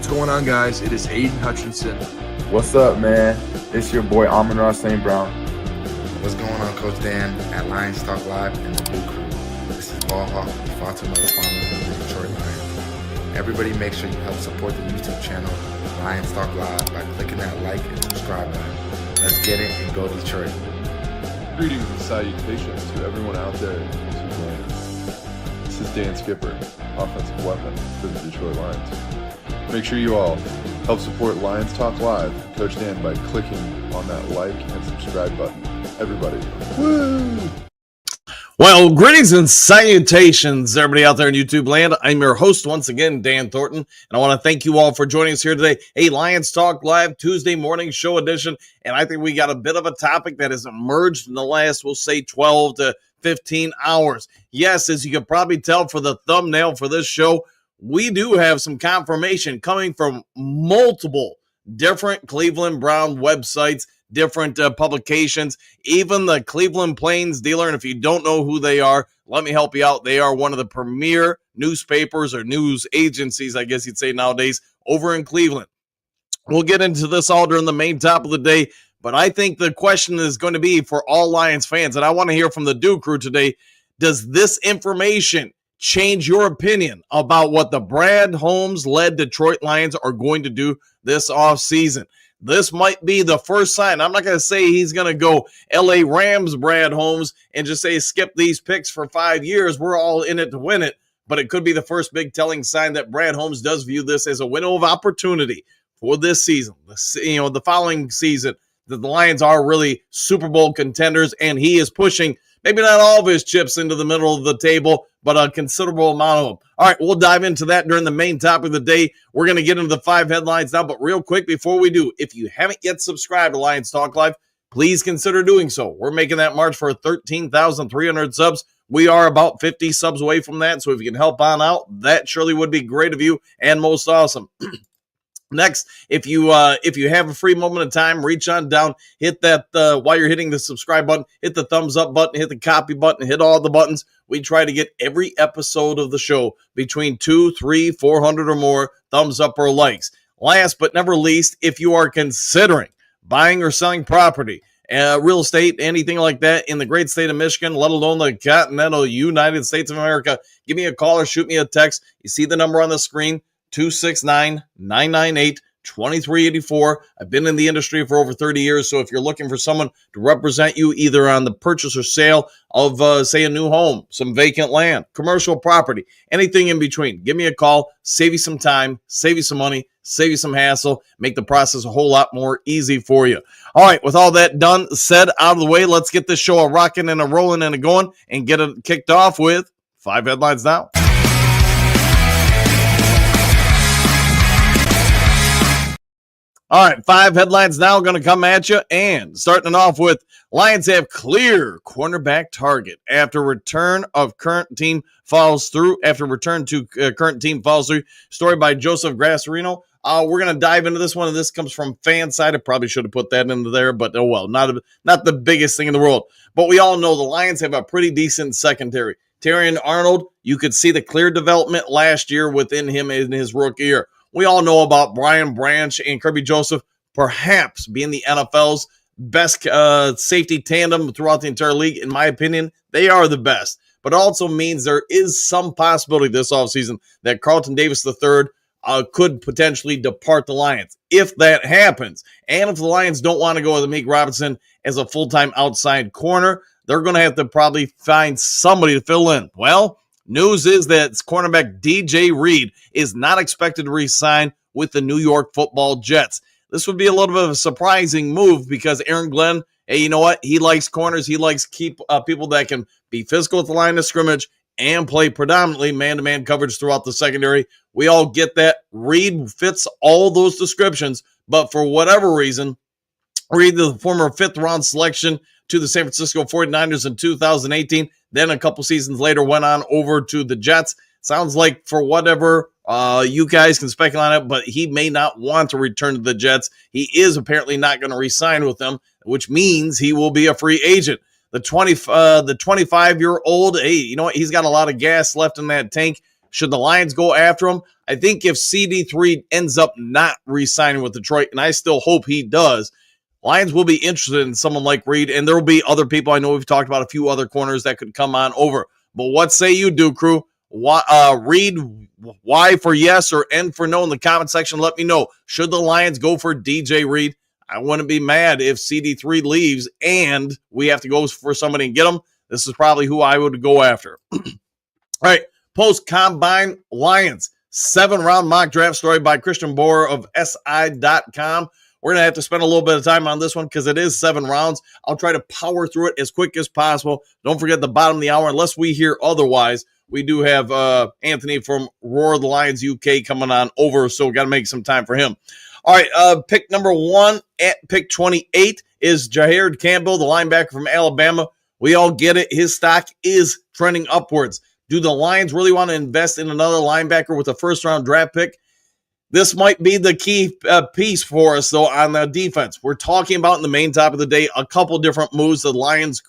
What's going on, guys? It is Aiden Hutchinson. What's up, man? It's your boy Amon St. Brown. What's going on, Coach Dan at Lions Talk Live and the Blue Crew? This is Ball Hawk, Fatima Farmer from the Detroit Lions. Everybody make sure you help support the YouTube channel Lions Talk Live by clicking that like and subscribe button. Let's get it and go Detroit. Greetings and salutations to everyone out there in YouTube land. This is Dan Skipper, offensive weapon for the Detroit Lions. Make sure you all help support Lions Talk Live and Coach Dan by clicking on that like and subscribe button. Everybody. Woo! Well, greetings and salutations, everybody out there in YouTube land. I'm your host once again, Dan Thornton, and I want to thank you all for joining us here today. A Lions Talk Live Tuesday morning show edition, and I think we got a bit of a topic that has emerged in the last, we'll say, 12 to 15 hours. Yes, as you can probably tell for the thumbnail for this show, we do have some confirmation coming from multiple different Cleveland Brown websites, different publications, even the Cleveland Plains Dealer. And if you don't know who they are, let me help you out. They are one of the premier newspapers or news agencies, I guess you'd say nowadays, over in Cleveland. We'll get into this all during the main top of the day, but I think the question is going to be for all Lions fans, and I want to hear from the Dew Crew today. Does this information change your opinion about what the Brad Holmes-led Detroit Lions are going to do this offseason? This might be the first sign. I'm not going to say he's going to go LA Rams Brad Holmes and just say skip these picks for 5 years. We're all in it to win it. But it could be the first big telling sign that Brad Holmes does view this as a window of opportunity for this season. The following season, that the Lions are really Super Bowl contenders, and he is pushing maybe not all of his chips into the middle of the table, but a considerable amount of them. All right, we'll dive into that during the main topic of the day. We're going to get into the 5 headlines now, but real quick before we do, if you haven't yet subscribed to Lions Talk Live, please consider doing so. We're making that march for 13,300 subs. We are about 50 subs away from that, so if you can help on out, that surely would be great of you and most awesome. Next, if you have a free moment of time, reach on down, hit that while you're hitting the subscribe button, hit the thumbs up button, hit the copy button, hit all the buttons. We try to get every episode of the show between 200, 300, 400 or more thumbs up or likes. Last but never least, if you are considering buying or selling property, real estate, anything like that in the great state of Michigan, let alone the continental United States of America, give me a call or shoot me a text. You see the number on the screen. 269-998-2384. I've been in the industry for over 30 years, so if you're looking for someone to represent you either on the purchase or sale of, say, a new home, some vacant land, commercial property, anything in between, give me a call, save you some time, save you some money, save you some hassle, make the process a whole lot more easy for you. All right, with all that done, said, out of the way, let's get this show a rocking and a rolling and a going and get it kicked off with 5 headlines now. All right, 5 headlines now going to come at you, and starting off with Lions have clear cornerback target after return to current team falls through. Story by Joseph Grasserino. We're going to dive into this one, and this comes from Fanside. I probably should have put that into there, but oh well, not the biggest thing in the world. But we all know the Lions have a pretty decent secondary. Terrion Arnold, you could see the clear development last year within him in his rookie year. We all know about Brian Branch and Kirby Joseph perhaps being the NFL's best safety tandem throughout the entire league. In my opinion, they are the best. But it also means there is some possibility this offseason that Carlton Davis III could potentially depart the Lions. If that happens, and if the Lions don't want to go with Amik Robinson as a full-time outside corner, they're going to have to probably find somebody to fill in. Well, news is that cornerback DJ Reed is not expected to re-sign with the New York Football Jets. This would be a little bit of a surprising move because Aaron Glenn, hey, you know what? He likes corners. He likes people that can be physical at the line of scrimmage and play predominantly man-to-man coverage throughout the secondary. We all get that. Reed fits all those descriptions, but for whatever reason, Reed, the former 5th-round selection to the San Francisco 49ers in 2018, then a couple seasons later went on over to the Jets. Sounds like for whatever, you guys can speculate on it, but he may not want to return to the Jets. He is apparently not going to re-sign with them, which means he will be a free agent. The 25-year-old, hey, you know what? He's got a lot of gas left in that tank. Should the Lions go after him? I think if CD3 ends up not re-signing with Detroit, and I still hope he does, Lions will be interested in someone like Reed, and there will be other people. I know we've talked about a few other corners that could come on over. But what say you do, crew? Read Y for yes or N for no in the comment section. Let me know. Should the Lions go for DJ Reed? I wouldn't be mad if CD3 leaves and we have to go for somebody and get him. This is probably who I would go after. All right, post-combine Lions. 7-round mock draft story by Christian Boer of SI.com. We're going to have to spend a little bit of time on this one because it is 7 rounds. I'll try to power through it as quick as possible. Don't forget the bottom of the hour, unless we hear otherwise. We do have Anthony from Roar the Lions UK coming on over, so we got to make some time for him. All right, pick number 1 at pick 28 is Jared Campbell, the linebacker from Alabama. We all get it. His stock is trending upwards. Do the Lions really want to invest in another linebacker with a first-round draft pick? This might be the key piece for us, though, on the defense. We're talking about in the main top of the day a couple different moves the Lions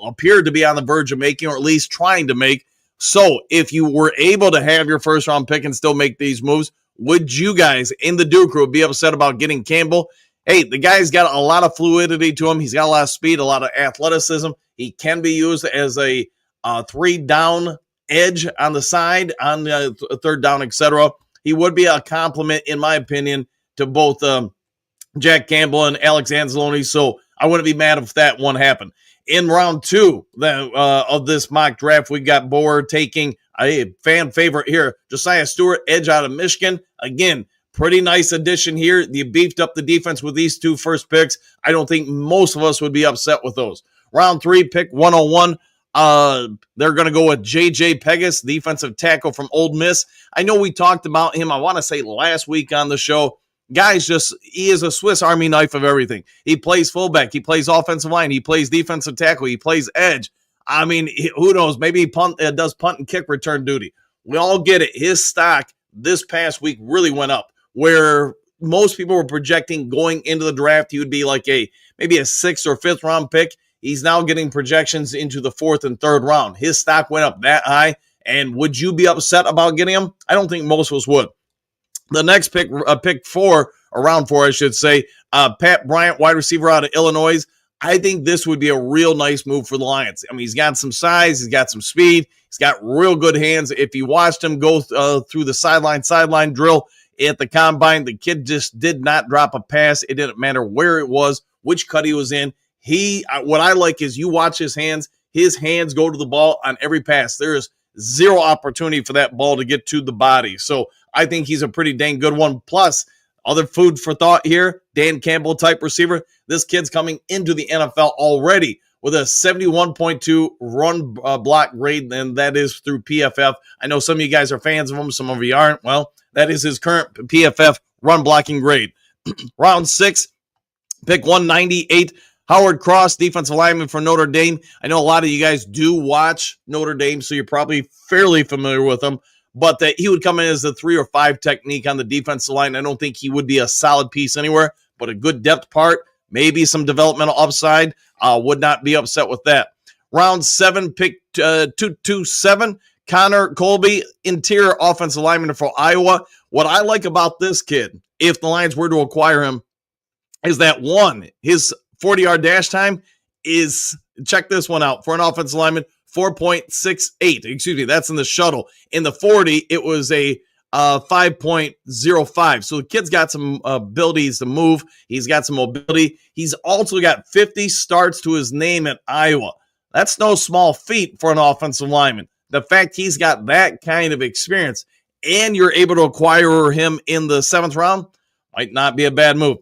appeared to be on the verge of making, or at least trying to make. So if you were able to have your first-round pick and still make these moves, would you guys in the Duke Crew be upset about getting Campbell? Hey, the guy's got a lot of fluidity to him. He's got a lot of speed, a lot of athleticism. He can be used as a 3-down edge on the side, on the 3rd down, etc. He would be a compliment, in my opinion, to both Jack Campbell and Alex Anzalone, so I wouldn't be mad if that one happened. In round 2 of this mock draft, we got Boer taking a fan favorite here, Josiah Stewart, edge out of Michigan. Again, pretty nice addition here. You beefed up the defense with these 2 first picks. I don't think most of us would be upset with those. Round 3, pick 101. They're going to go with J.J. Pegas, defensive tackle from Ole Miss. I know we talked about him, I want to say last week on the show. Guy's he is a Swiss Army knife of everything. He plays fullback. He plays offensive line. He plays defensive tackle. He plays edge. I mean, who knows? Maybe he does punt and kick return duty. We all get it. His stock this past week really went up, where most people were projecting going into the draft he would be like maybe a 6th or 5th round pick. He's now getting projections into the 4th and 3rd round. His stock went up that high, and would you be upset about getting him? I don't think most of us would. The next pick, pick 4, or round 4, I should say, Pat Bryant, wide receiver out of Illinois. I think this would be a real nice move for the Lions. I mean, he's got some size, he's got some speed, he's got real good hands. If you watched him go through the sideline drill at the combine, the kid just did not drop a pass. It didn't matter where it was, which cut he was in. What I like is you watch his hands go to the ball on every pass. There is zero opportunity for that ball to get to the body. So I think he's a pretty dang good one. Plus, other food for thought here, Dan Campbell type receiver. This kid's coming into the NFL already with a 71.2 run block grade, and that is through PFF. I know some of you guys are fans of him, some of you aren't. Well, that is his current PFF run blocking grade. Round 6, pick 198. Howard Cross, defensive lineman for Notre Dame. I know a lot of you guys do watch Notre Dame, so you're probably fairly familiar with him. But that he would come in as a 3 or 5 technique on the defensive line. I don't think he would be a solid piece anywhere, but a good depth part, maybe some developmental upside. Would not be upset with that. Round 7, pick 227, Connor Colby, interior offensive lineman for Iowa. What I like about this kid, if the Lions were to acquire him, is that one, his 40-yard dash time is, check this one out, for an offensive lineman, 4.68. Excuse me, that's in the shuttle. In the 40, it was a 5.05. So the kid's got some abilities to move. He's got some mobility. He's also got 50 starts to his name at Iowa. That's no small feat for an offensive lineman. The fact he's got that kind of experience and you're able to acquire him in the 7th round might not be a bad move.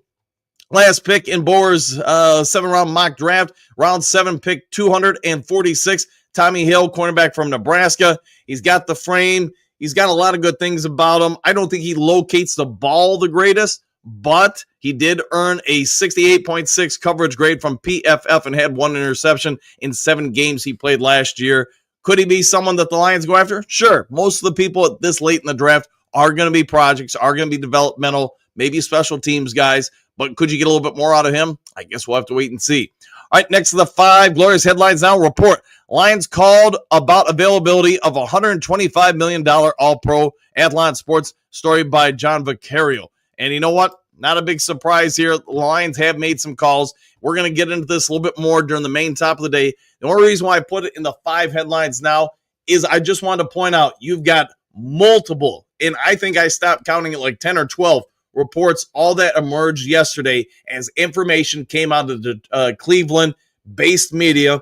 Last pick in Boer's 7-round mock draft, round 7, pick 246, Tommy Hill, cornerback from Nebraska. He's got the frame. He's got a lot of good things about him. I don't think he locates the ball the greatest, but he did earn a 68.6 coverage grade from PFF and had 1 interception in 7 games he played last year. Could he be someone that the Lions go after? Sure. Most of the people at this late in the draft are going to be projects, are going to be developmental, maybe special teams guys. But could you get a little bit more out of him? I guess we'll have to wait and see. All right, next to the 5 glorious headlines now. Report: Lions called about availability of $125 million All-Pro Athlon Sports. Story by John Vicario. And you know what? Not a big surprise here. The Lions have made some calls. We're going to get into this a little bit more during the main top of the day. The only reason why I put it in the 5 headlines now is I just wanted to point out you've got multiple, and I think I stopped counting at like 10 or 12 reports, all that emerged yesterday as information came out of the Cleveland-based media,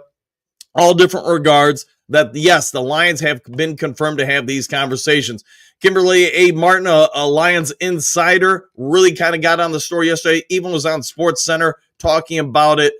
all different regards, that yes, the Lions have been confirmed to have these conversations. Kimberly A. Martin, a Lions insider, really kind of got on the story yesterday, even was on SportsCenter talking about it.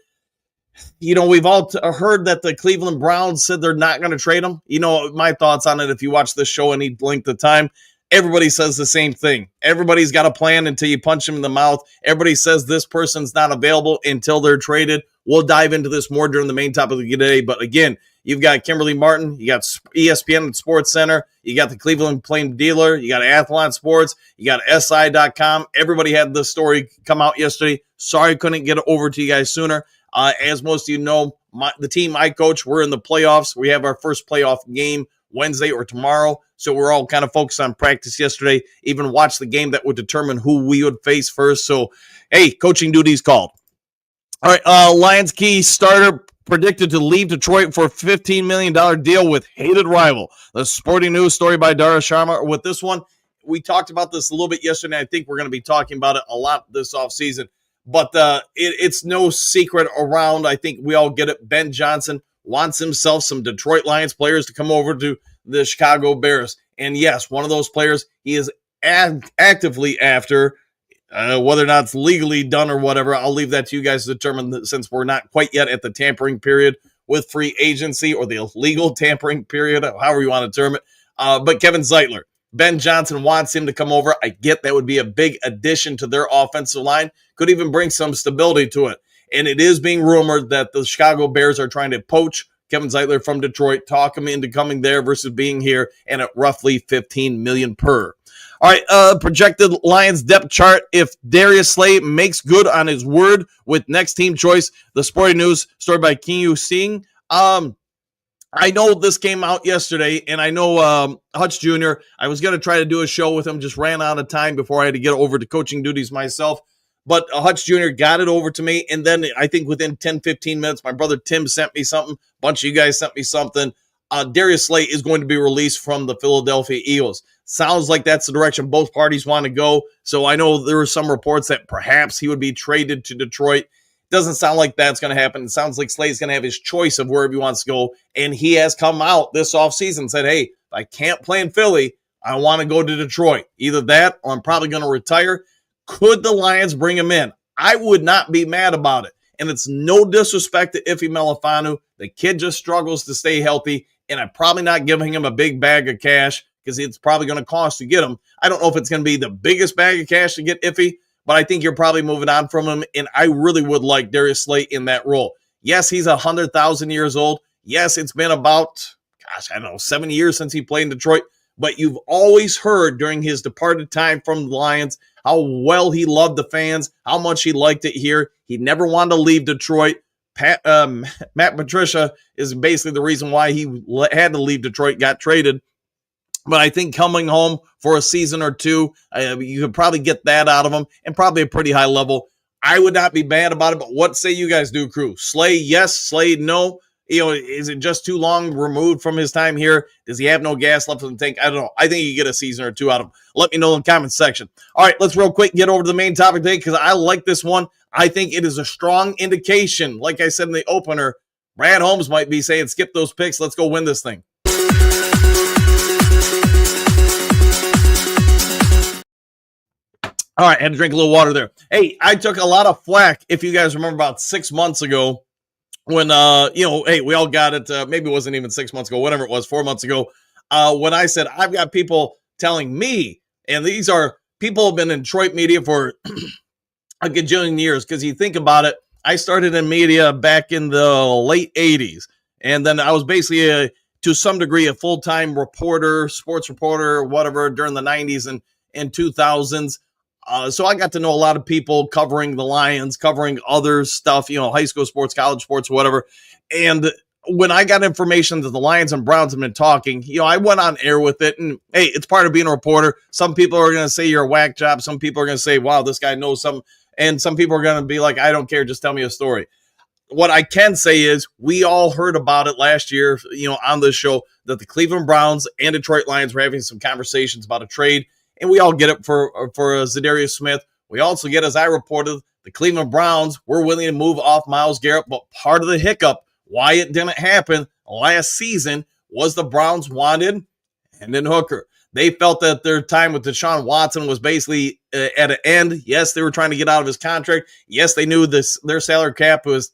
You know, we've all heard that the Cleveland Browns said they're not going to trade him. You know, my thoughts on it, if you watch this show any length of time, everybody says the same thing. Everybody's got a plan until you punch them in the mouth. Everybody says this person's not available until they're traded. We'll dive into this more during the main topic of the day. But again, you've got Kimberly Martin, you got ESPN and SportsCenter, you got the Cleveland Plain Dealer, you got Athlon Sports, you got SI.com. Everybody had this story come out yesterday. Sorry I couldn't get it over to you guys sooner. As most of you know, the team I coach, we're in the playoffs. We have our first playoff game Wednesday or tomorrow. So we're all kind of focused on practice yesterday, even watched the game that would determine who we would face first. So, hey, coaching duties called. All right, Lions key starter predicted to leave Detroit for a $15 million deal with hated rival. The Sporting News story by Dara Sharma. With this one, we talked about this a little bit yesterday. I think we're going to be talking about it a lot this offseason. But it's no secret around. I think we all get it. Ben Johnson wants himself some Detroit Lions players to come over to the Chicago Bears. And yes, one of those players he is actively after, whether or not it's legally done or whatever. I'll leave that to you guys to determine, since we're not quite yet at the tampering period with free agency, or the legal tampering period, however you want to term it. But Kevin Zeitler, Ben Johnson wants him to come over. I get that would be a big addition to their offensive line. Could even bring some stability to it. And it is being rumored that the Chicago Bears are trying to poach Kevin Zeitler from Detroit, talk him into coming there versus being here, and at roughly $15 million per. All right, projected Lions depth chart. If Darius Slay makes good on his word with next team choice, the Sporting News story by King Singh. I know this came out yesterday, and I know Hutch Jr., I was going to try to do a show with him, just ran out of time before I had to get over to coaching duties myself. But Hutch Jr. got it over to me, and then I think within 10, 15 minutes, my brother Tim sent me something. A bunch of you guys sent me something. Darius Slay is going to be released from the Philadelphia Eagles. Sounds like that's the direction both parties want to go. So I know there were some reports that perhaps he would be traded to Detroit. Doesn't sound like that's going to happen. It sounds like Slay's going to have his choice of wherever he wants to go. And he has come out this offseason and said, hey, if I can't play in Philly, I want to go to Detroit. Either that or I'm probably going to retire. Could the Lions bring him in? I would not be mad about it. And it's no disrespect to Ife Melifonwu. The kid just struggles to stay healthy. And I'm probably not giving him a big bag of cash because it's probably going to cost to get him. I don't know if it's going to be the biggest bag of cash to get Ife, but I think you're probably moving on from him, and I really would like Darius Slay in that role. Yes, he's 100,000 years old. Yes, it's been about, 7 years since he played in Detroit, but you've always heard during his departed time from the Lions how well he loved the fans, how much he liked it here. He never wanted to leave Detroit. Matt Patricia is basically the reason why he had to leave Detroit, got traded. But I think coming home for a season or two, you could probably get that out of him, and probably a pretty high level. I would not be bad about it, but what say you guys do, crew? Slay, yes. Slay, no. Is it just too long removed from his time here? Does he have no gas left in the tank? I don't know. I think you get a season or two out of him. Let me know in the comments section. All right, let's real quick get over to the main topic today because I like this one. I think it is a strong indication. Like I said in the opener, Brad Holmes might be saying, skip those picks. Let's go win this thing. All right, had to drink a little water there. Hey, I took a lot of flack, if you guys remember, about 6 months ago when, hey, we all got it. Maybe it wasn't even 6 months ago, whatever it was, 4 months ago, when I said I've got people telling me, and these are people who have been in Detroit media for a gajillion years, because you think about it, I started in media back in the late 80s, and then I was basically, to some degree, a full-time reporter, sports reporter, whatever, during the 90s and 2000s. So I got to know a lot of people covering the Lions, covering other stuff, high school sports, college sports, whatever. And when I got information that the Lions and Browns have been talking, I went on air with it. And hey, it's part of being a reporter. Some people are going to say you're a whack job. Some people are going to say, wow, this guy knows something. And some people are going to be like, I don't care. Just tell me a story. What I can say is we all heard about it last year, on this show, that the Cleveland Browns and Detroit Lions were having some conversations about a trade. And we all get it for Zadarius Smith. We also get, as I reported, the Cleveland Browns were willing to move off Myles Garrett. But part of the hiccup, why it didn't happen last season, was the Browns wanted Hendon Hooker. They felt that their time with Deshaun Watson was basically at an end. Yes, they were trying to get out of his contract. Yes, they knew their salary cap was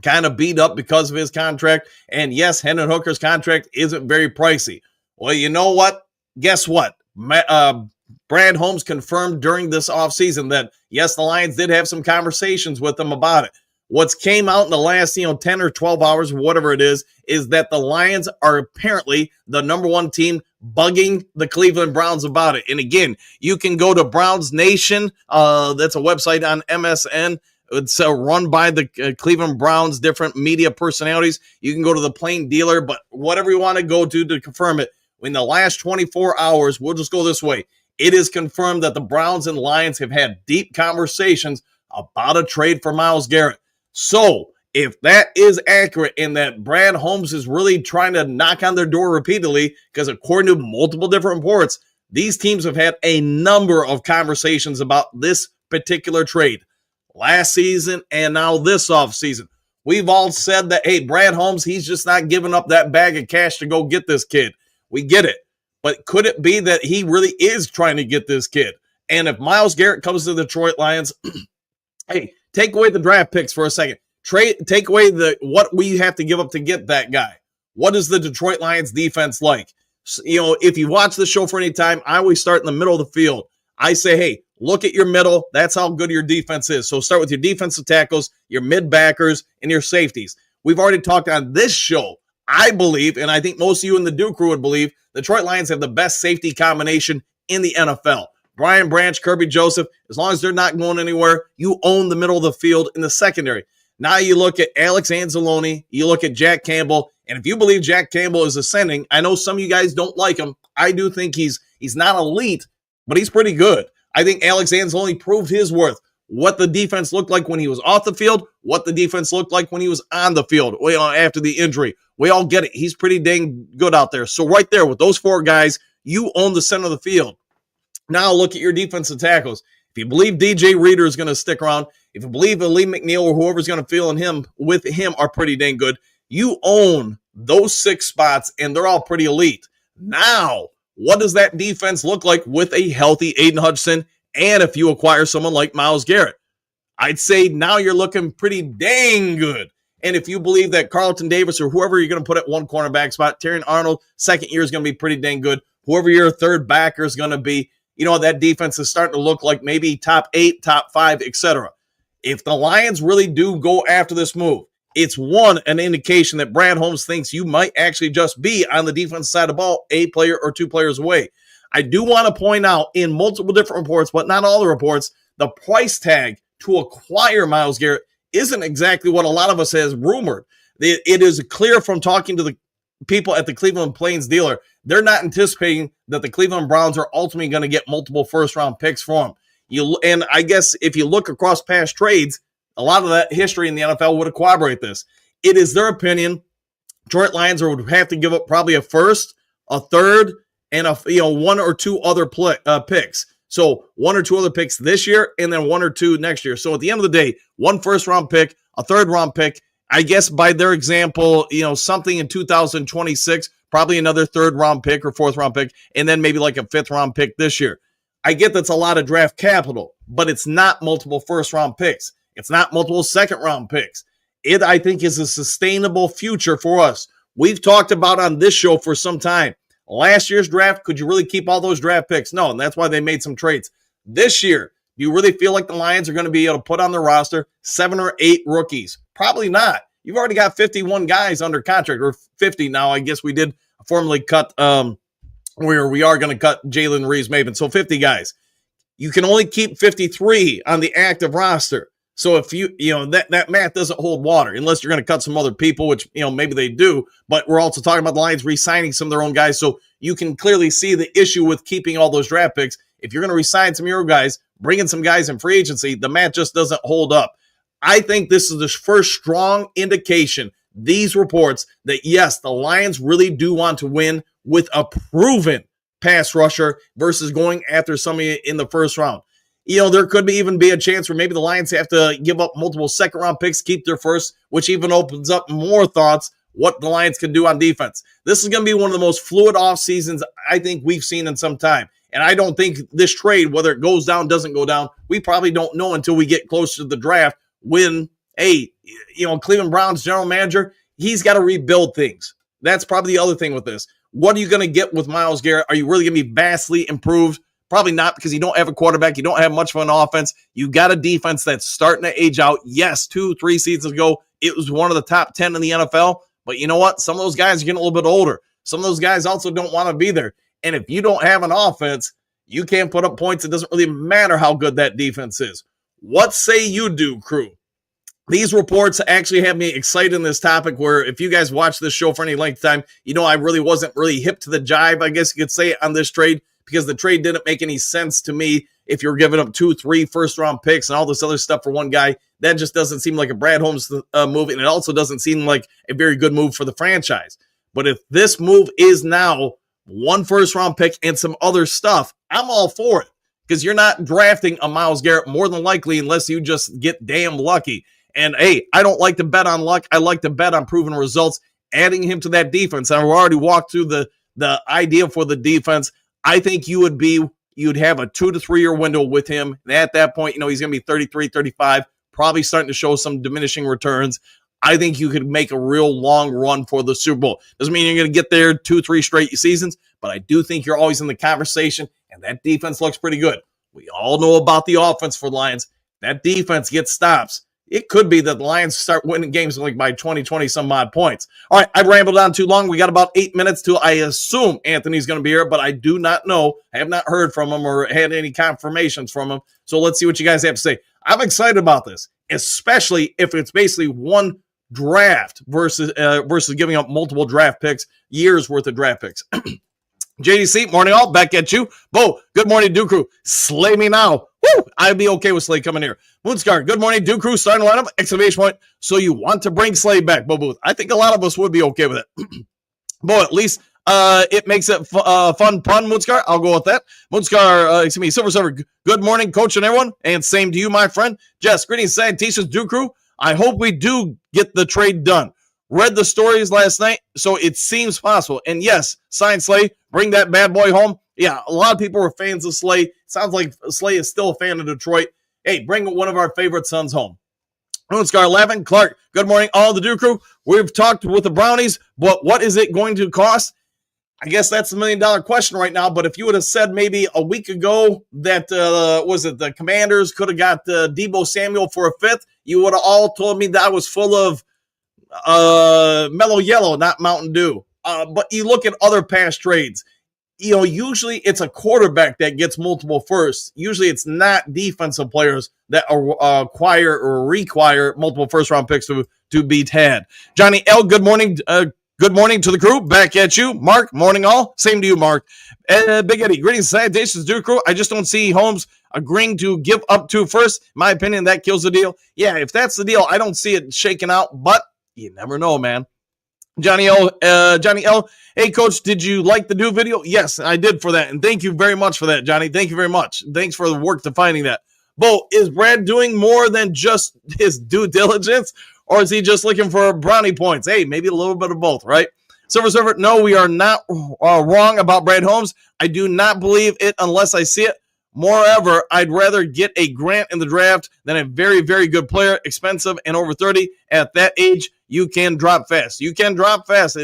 kind of beat up because of his contract. And yes, Hendon Hooker's contract isn't very pricey. Well, you know what? Guess what? Brad Holmes confirmed during this offseason that, yes, the Lions did have some conversations with them about it. What's came out in the last, 10 or 12 hours, or whatever it is that the Lions are apparently the number one team bugging the Cleveland Browns about it. And again, you can go to Browns Nation. That's a website on MSN. It's run by the Cleveland Browns, different media personalities. You can go to the Plain Dealer, but whatever you want to go to confirm it, in the last 24 hours, we'll just go this way. It is confirmed that the Browns and Lions have had deep conversations about a trade for Myles Garrett. So if that is accurate and that Brad Holmes is really trying to knock on their door repeatedly, because according to multiple different reports, these teams have had a number of conversations about this particular trade last season and now this offseason. We've all said that, hey, Brad Holmes, he's just not giving up that bag of cash to go get this kid. We get it. But could it be that he really is trying to get this kid? And if Myles Garrett comes to the Detroit Lions, hey, take away the draft picks for a second. Take away what we have to give up to get that guy. What is the Detroit Lions defense like? So, if you watch the show for any time, I always start in the middle of the field. I say, hey, look at your middle. That's how good your defense is. So start with your defensive tackles, your mid-backers, and your safeties. We've already talked on this show. I believe, and I think most of you in the Duke crew would believe, the Detroit Lions have the best safety combination in the NFL. Brian Branch, Kirby Joseph, as long as they're not going anywhere, you own the middle of the field in the secondary. Now you look at Alex Anzalone, you look at Jack Campbell, and if you believe Jack Campbell is ascending, I know some of you guys don't like him. I do think he's not elite, but he's pretty good. I think Alex Anzalone proved his worth. What the defense looked like when he was off the field, what the defense looked like when he was on the field after the injury. We all get it. He's pretty dang good out there. So right there with those four guys, you own the center of the field. Now look at your defensive tackles. If you believe DJ Reader is going to stick around, if you believe Lee McNeil or whoever's going to fill in him with him are pretty dang good, you own those 6 spots, and they're all pretty elite. Now, what does that defense look like with a healthy Aiden Hutchinson and if you acquire someone like Myles Garrett? I'd say now you're looking pretty dang good. And if you believe that Carlton Davis or whoever you're going to put at one cornerback spot, Terrion Arnold, second year is going to be pretty dang good. Whoever your third backer is going to be, that defense is starting to look like maybe top 8, top 5, etc. If the Lions really do go after this move, it's an indication that Brad Holmes thinks you might actually just be on the defense side of the ball, a player or 2 players away. I do want to point out in multiple different reports, but not all the reports, the price tag to acquire Myles Garrett isn't exactly what a lot of us has rumored. It is clear from talking to the people at the Cleveland Plains dealer, they're not anticipating that the Cleveland Browns are ultimately going to get multiple first-round picks for him. And I guess if you look across past trades, a lot of that history in the NFL would corroborate this. It is their opinion Detroit Lions would have to give up probably a first, a third, and 1 or 2 other picks. So 1 or 2 other picks this year and then 1 or 2 next year. So at the end of the day, 1 first-round pick, a third-round pick. I guess by their example, something in 2026, probably another third-round pick or fourth-round pick, and then maybe like a fifth-round pick this year. I get that's a lot of draft capital, but it's not multiple first-round picks. It's not multiple second-round picks. It, I think, is a sustainable future for us. We've talked about on this show for some time. Last year's draft, could you really keep all those draft picks? No, and that's why they made some trades. This year, do you really feel like the Lions are going to be able to put on their roster 7 or 8 rookies? Probably not. You've already got 51 guys under contract, or 50 now. I guess we did formally cut where we are going to cut Jalen Reeves-Maybin. So 50 guys. you can only keep 53 on the active roster. So if that math doesn't hold water unless you're going to cut some other people, which, maybe they do. But we're also talking about the Lions re-signing some of their own guys. So you can clearly see the issue with keeping all those draft picks. If you're going to re-sign some of your guys, bring in some guys in free agency, the math just doesn't hold up. I think this is the first strong indication, these reports, that yes, the Lions really do want to win with a proven pass rusher versus going after somebody in the first round. There could even be a chance where maybe the Lions have to give up multiple second-round picks, keep their first, which even opens up more thoughts what the Lions can do on defense. This is going to be one of the most fluid off seasons I think we've seen in some time. And I don't think this trade, whether it goes down, doesn't go down, we probably don't know until we get closer to the draft when, Cleveland Browns general manager, he's got to rebuild things. That's probably the other thing with this. What are you going to get with Myles Garrett? Are you really going to be vastly improved? Probably not, because you don't have a quarterback. You don't have much of an offense. You got a defense that's starting to age out. Yes, 2-3 seasons ago, it was one of the top 10 in the NFL. But you know what? Some of those guys are getting a little bit older. Some of those guys also don't want to be there. And if you don't have an offense, you can't put up points. It doesn't really matter how good that defense is. What say you do, crew? These reports actually have me excited in this topic where if you guys watch this show for any length of time, I really wasn't really hip to the jive, I guess you could say, on this trade, because the trade didn't make any sense to me. If you're giving up 2-3 first-round picks and all this other stuff for one guy, that just doesn't seem like a Brad Holmes move, and it also doesn't seem like a very good move for the franchise. But if this move is now one first-round pick and some other stuff, I'm all for it, because you're not drafting a Myles Garrett more than likely unless you just get damn lucky. And, hey, I don't like to bet on luck. I like to bet on proven results. Adding him to that defense, and we've already walked through the idea for the defense. I think you'd have a 2 to 3 year window with him. And at that point, he's going to be 33, 35, probably starting to show some diminishing returns. I think you could make a real long run for the Super Bowl. Doesn't mean you're going to get there 2-3 straight seasons, but I do think you're always in the conversation, and that defense looks pretty good. We all know about the offense for the Lions. That defense gets stops. It could be that the Lions start winning games like by 20 some odd points. All right, I've rambled on too long. We got about 8 minutes till I assume Anthony's going to be here, but I do not know. I have not heard from him or had any confirmations from him. So let's see what you guys have to say. I'm excited about this, especially if it's basically one draft versus giving up multiple draft picks, years worth of draft picks. JDC, morning all, back at you. Bo, good morning, Duke Crew. Slay me now. Woo! I'd be okay with Slay coming here. Moonscar, good morning, Duke Crew, starting lineup, exclamation point. So you want to bring Slay back, Bo Booth. I think a lot of us would be okay with it. Bo, at least it makes it fun pun, Moonscar. I'll go with that. Moonscar, Silver Server, good morning, coach and everyone. And same to you, my friend. Jess, greetings, salutations, Duke Crew. I hope we do get the trade done. Read the stories last night, so it seems possible. And yes, sign Slay, bring that bad boy home. Yeah, a lot of people were fans of Slay. Sounds like Slay is still a fan of Detroit. Hey, bring one of our favorite sons home. Moonscar 11, Clark, good morning, all the Duke Crew. We've talked with the Brownies, but what is it going to cost? I guess that's the $1 million question right now, but if you would have said maybe a week ago that, the Commanders could have got Deebo Samuel for a fifth, you would have all told me that I was full of Mellow Yellow, not Mountain Dew. But you look at other past trades, usually it's a quarterback that gets multiple firsts. Usually it's not defensive players that acquire or require multiple first-round picks to be had. Johnny L., good morning. Good morning to the crew. Back at you. Mark, morning all. Same to you, Mark. Big Eddie, greetings, salutations, Duke Crew. I just don't see Holmes agreeing to give up 2 firsts. In my opinion, that kills the deal. Yeah, if that's the deal, I don't see it shaking out, but you never know, man. Johnny L. Hey, Coach, did you like the new video? Yes, I did for that. And thank you very much for that, Johnny. Thank you very much. Thanks for the work to finding that. Bo, is Brad doing more than just his due diligence, or is he just looking for brownie points? Hey, maybe a little bit of both, right? Silver Server, no, we are not wrong about Brad Holmes. I do not believe it unless I see it. Moreover, I'd rather get a Grant in the draft than a very, very good player, expensive and over 30. At that age, you can drop fast. You can drop fast.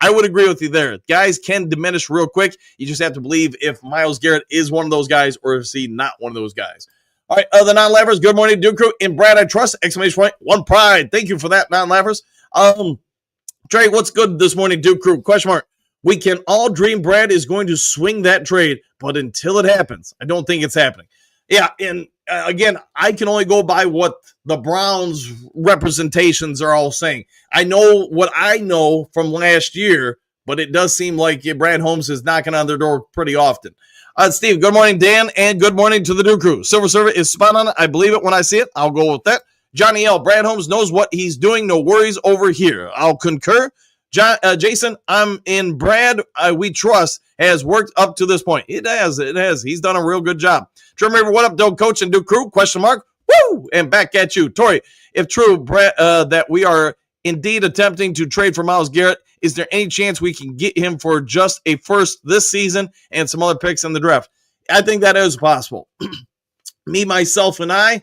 I would agree with you there. Guys can diminish real quick. You just have to believe if Myles Garrett is one of those guys or is he not one of those guys. All right, the non-laughers, good morning, Duke Crew. In Brad, I trust, exclamation point, one pride. Thank you for that, non-laughers. Trey, what's good this morning, Duke Crew? Question mark. We can all dream Brad is going to swing that trade, but until it happens, I don't think it's happening. Yeah, and again, I can only go by what the Browns representations are all saying. I know what I know from last year, but it does seem like Brad Holmes is knocking on their door pretty often. Steve, good morning, Dan, and good morning to the new crew. Silver Server is spot on. I believe it when I see it. I'll go with that. Johnny L. Brad Holmes knows what he's doing. No worries over here. I'll concur. Jason, I'm in. Brad, we trust, has worked up to this point. It has. He's done a real good job. Trim River, what up, Doug Coach and Duke Crew? Question mark. Woo! And back at you. Tori, if true, Brad, that we are indeed attempting to trade for Myles Garrett, is there any chance we can get him for just a first this season and some other picks in the draft? I think that is possible. Me, myself, and I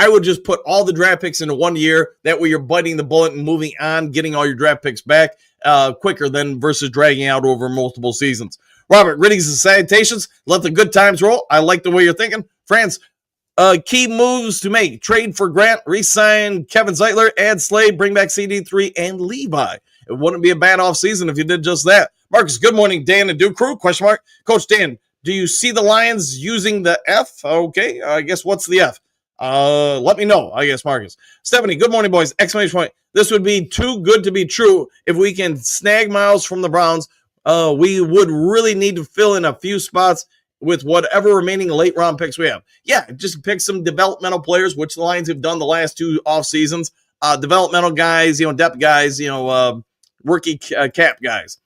would just put all the draft picks into 1 year. That way you're biting the bullet and moving on, getting all your draft picks back quicker than versus dragging out over multiple seasons. Robert, greetings and salutations. Let the good times roll. I like the way you're thinking. France, key moves to make. Trade for Grant, re-sign Kevin Zeitler, add Slade, bring back CD3 and Levi. It wouldn't be a bad offseason if you did just that. Marcus, good morning, Dan and Duke Crew. Question mark. Coach Dan, do you see the Lions using the F? Okay, I guess what's the F? Let me know, I guess, Marcus. Stephanie, good morning, boys. Exclamation point. This would be too good to be true. If we can snag Myles from the Browns, we would really need to fill in a few spots with whatever remaining late round picks we have. Yeah, just pick some developmental players, which the Lions have done the last two off seasons. Developmental guys, depth guys, rookie cap guys.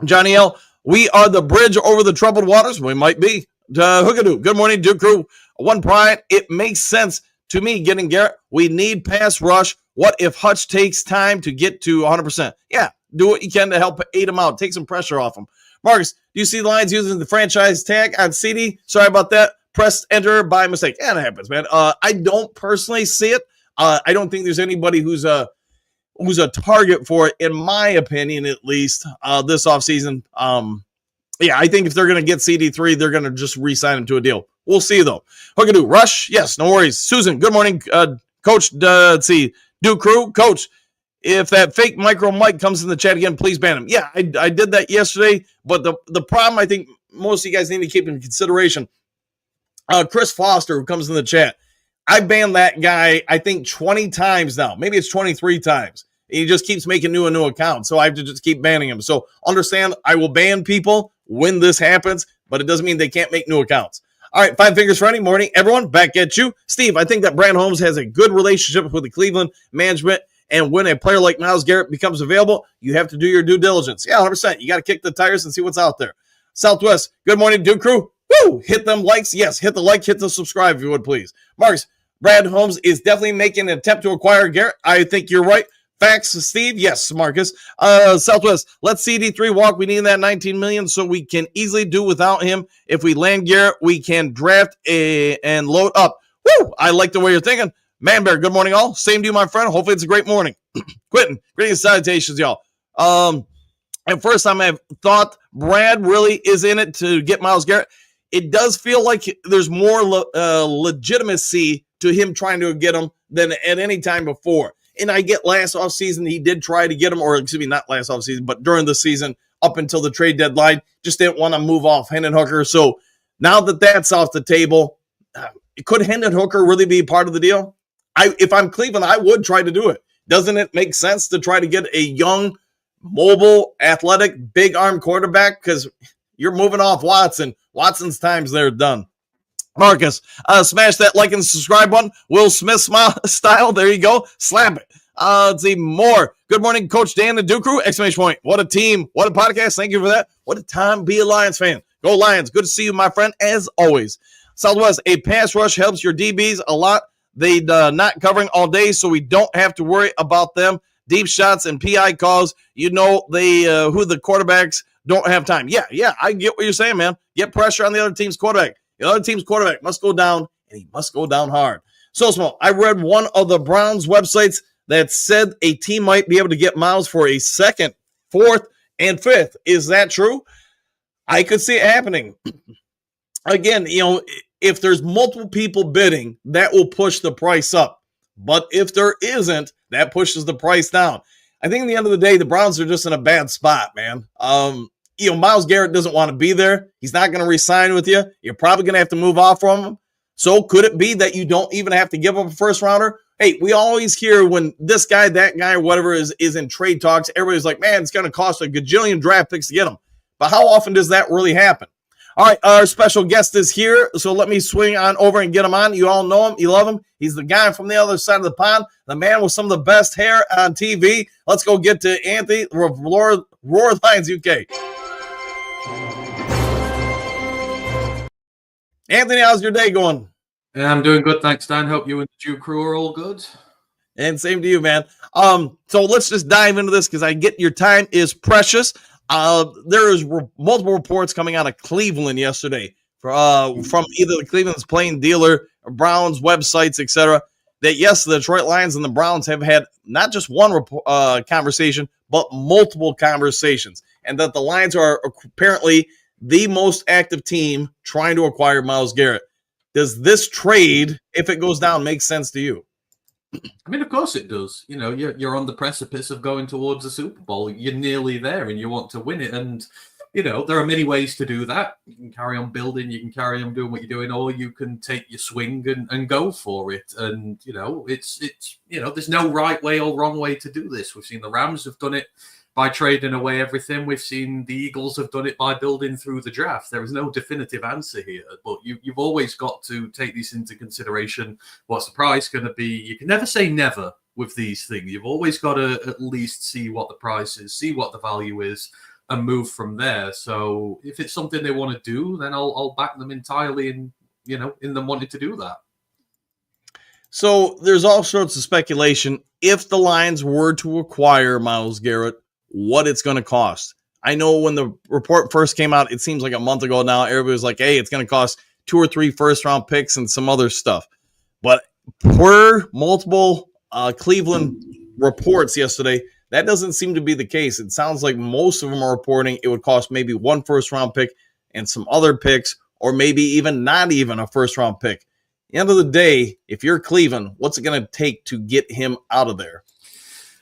Johnny L, we are the bridge over the troubled waters. We might be. Hookadoo, good morning, Duke Crew. One pride, it makes sense to me getting Garrett. We need pass rush. What if Hutch takes time to get to 100%? Yeah, do what you can to help aid him out. Take some pressure off him. Marcus, do you see the Lions using the franchise tag on CD? Sorry about that. Pressed enter by mistake. Yeah, that happens, man. I don't personally see it. I don't think there's anybody who's a target for it, in my opinion, at least, this offseason. Yeah, I think if they're going to get CD3, they're going to just re-sign him to a deal. We'll see, though. Hookadoo, Rush? Yes, no worries. Susan, good morning. Coach, let's see. Duke Crew, Coach, if that fake micro mic comes in the chat again, please ban him. Yeah, I did that yesterday, but the problem I think most of you guys need to keep in consideration, Chris Foster, who comes in the chat, I banned that guy, I think, 20 times now. Maybe it's 23 times. He just keeps making new accounts, so I have to just keep banning him. So understand, I will ban people when this happens, but it doesn't mean they can't make new accounts. All right, Five Fingers Friday morning. Everyone, back at you. Steve, I think that Brad Holmes has a good relationship with the Cleveland management, and when a player like Myles Garrett becomes available, you have to do your due diligence. Yeah, 100%. You got to kick the tires and see what's out there. Southwest, good morning, Duke Crew. Woo! Hit them likes. Yes, hit the like, hit the subscribe if you would, please. Marcus, Brad Holmes is definitely making an attempt to acquire Garrett. I think you're right. Facts, Steve. Yes, Marcus. Southwest, let CD3 walk. We need that $19 million so we can easily do without him. If we land Garrett, we can draft and load up. Woo! I like the way you're thinking. Man Bear, good morning, all. Same to you, my friend. Hopefully it's a great morning. Quentin, greetings, salutations, y'all. At first time I thought Brad really is in it to get Myles Garrett. It does feel like there's more legitimacy to him trying to get him than at any time before. And I get last offseason, he did try to get him, or excuse me, not last offseason, but during the season up until the trade deadline, just didn't want to move off Hendon Hooker. So now that that's off the table, could Hendon Hooker really be part of the deal? If I'm Cleveland, I would try to do it. Doesn't it make sense to try to get a young, mobile, athletic, big arm quarterback? Because you're moving off Watson. Watson's time's there done. Marcus, smash that like and subscribe button. Will Smith style. There you go. Slap it. Let's see more. Good morning, Coach Dan and Duke Crew. Exclamation point. What a team. What a podcast. Thank you for that. What a time to be a Lions fan. Go Lions. Good to see you, my friend, as always. Southwest, a pass rush helps your DBs a lot. They not covering all day, so we don't have to worry about them. Deep shots and PI calls. They who the quarterbacks don't have time. Yeah, I get what you're saying, man. Get pressure on the other team's quarterback. The other team's quarterback must go down, and he must go down hard. So small. I read one of the Browns websites that said a team might be able to get Myles for a second, fourth, and fifth. Is that true? I could see it happening. Again, if there's multiple people bidding, that will push the price up. But if there isn't, that pushes the price down. I think at the end of the day, the Browns are just in a bad spot, man. Myles Garrett doesn't want to be there. He's not going to re-sign with you. You're probably going to have to move off from him. So could it be that you don't even have to give up a first rounder? Hey, we always hear when this guy, that guy, or whatever is in trade talks, everybody's like, man, it's going to cost a gajillion draft picks to get him. But how often does that really happen? All right, our special guest is here, so let me swing on over and get him on. You all know him. You love him. He's the guy from the other side of the pond, the man with some of the best hair on TV. Let's go get to Anthony, Roar Lions UK. Anthony, how's your day going? Yeah, I'm doing good, thanks, Dan. Hope you and the Jew crew are all good. And same to you, man. So let's just dive into this because I get your time is precious. There is multiple reports coming out of Cleveland yesterday from either the Cleveland's Plain Dealer, Browns websites, etc. That yes, the Detroit Lions and the Browns have had not just one conversation, but multiple conversations, and that the Lions are apparently the most active team trying to acquire Myles Garrett. Does this trade, if it goes down, make sense to you? I mean, of course it does. You're on the precipice of going towards a Super Bowl. You're nearly there and you want to win it. And, there are many ways to do that. You can carry on building, you can carry on doing what you're doing, or you can take your swing and go for it. And, it's there's no right way or wrong way to do this. We've seen the Rams have done it by trading away everything. We've seen the Eagles have done it by building through the draft. There is no definitive answer here, but you've always got to take these into consideration. What's the price going to be? You can never say never with these things. You've always got to at least see what the price is, see what the value is, and move from there. So if it's something they want to do, then I'll back them entirely in them wanting to do that. So there's all sorts of speculation. If the Lions were to acquire Myles Garrett, what it's going to cost. I know when the report first came out, it seems like a month ago now, everybody was like, hey, it's going to cost 2 or 3 first-round picks and some other stuff. But per multiple Cleveland reports yesterday, that doesn't seem to be the case. It sounds like most of them are reporting it would cost maybe 1 first-round pick and some other picks, or maybe even not even a first-round pick. At the end of the day, if you're Cleveland, what's it going to take to get him out of there?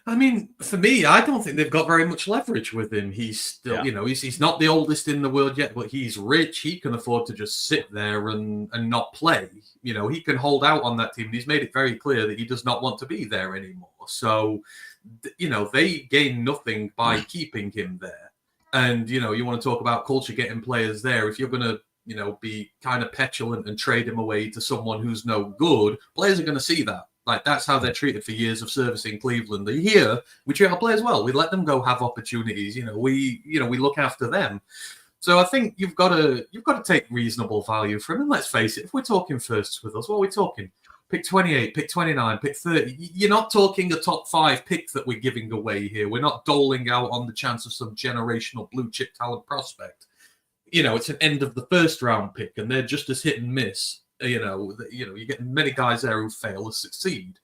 I mean, for me, I don't think they've got very much leverage with him. He's still, he's not the oldest in the world yet, but he's rich. He can afford to just sit there and not play. He can hold out on that team. He's made it very clear that he does not want to be there anymore. So, they gain nothing by keeping him there. And, you want to talk about culture getting players there. If you're going to, be kind of petulant and trade him away to someone who's no good, players are going to see that. Like, that's how they're treated for years of service in Cleveland. Here, we treat our players well. We let them go have opportunities. We look after them. So I think you've got to take reasonable value from him. And let's face it, if we're talking firsts with us, what are we talking? Pick 28, pick 29, pick 30. You're not talking a top 5 pick that we're giving away here. We're not doling out on the chance of some generational blue chip talent prospect. It's an end of the first round pick, and they're just as hit and miss. You get many guys there who fail to succeed.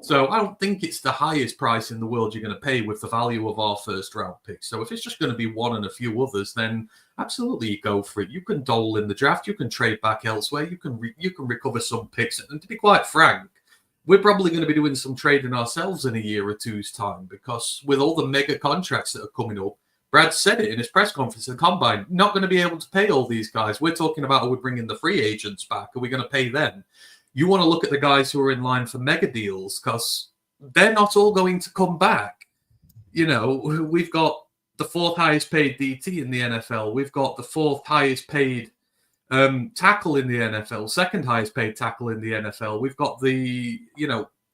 So I don't think it's the highest price in the world you're going to pay with the value of our first round pick. So if it's just going to be one and a few others, then absolutely you go for it. You can dole in the draft. You can trade back elsewhere. You can recover some picks. And to be quite frank, we're probably going to be doing some trading ourselves in a year or two's time, because with all the mega contracts that are coming up, Brad said it in his press conference at the Combine, not going to be able to pay all these guys. We're talking about, are we bringing the free agents back? Are we going to pay them? You want to look at the guys who are in line for mega deals, because they're not all going to come back. We've got the 4th highest paid DT in the NFL. We've got the 4th highest paid tackle in the NFL, 2nd highest paid tackle in the NFL. We've got the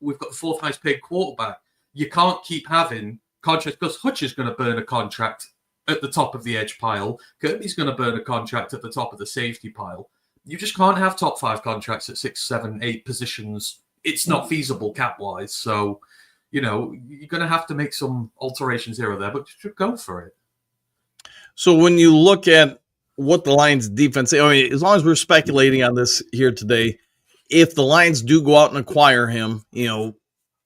4th highest paid quarterback. You can't keep having contract, because Hutch is going to burn a contract at the top of the edge pile. Kirby's going to burn a contract at the top of the safety pile. You just can't have top 5 contracts at 6, 7, 8 positions. It's not feasible cap-wise. So, you're going to have to make some alterations here or there, but just go for it. So when you look at what the Lions defense, as long as we're speculating on this here today, if the Lions do go out and acquire him,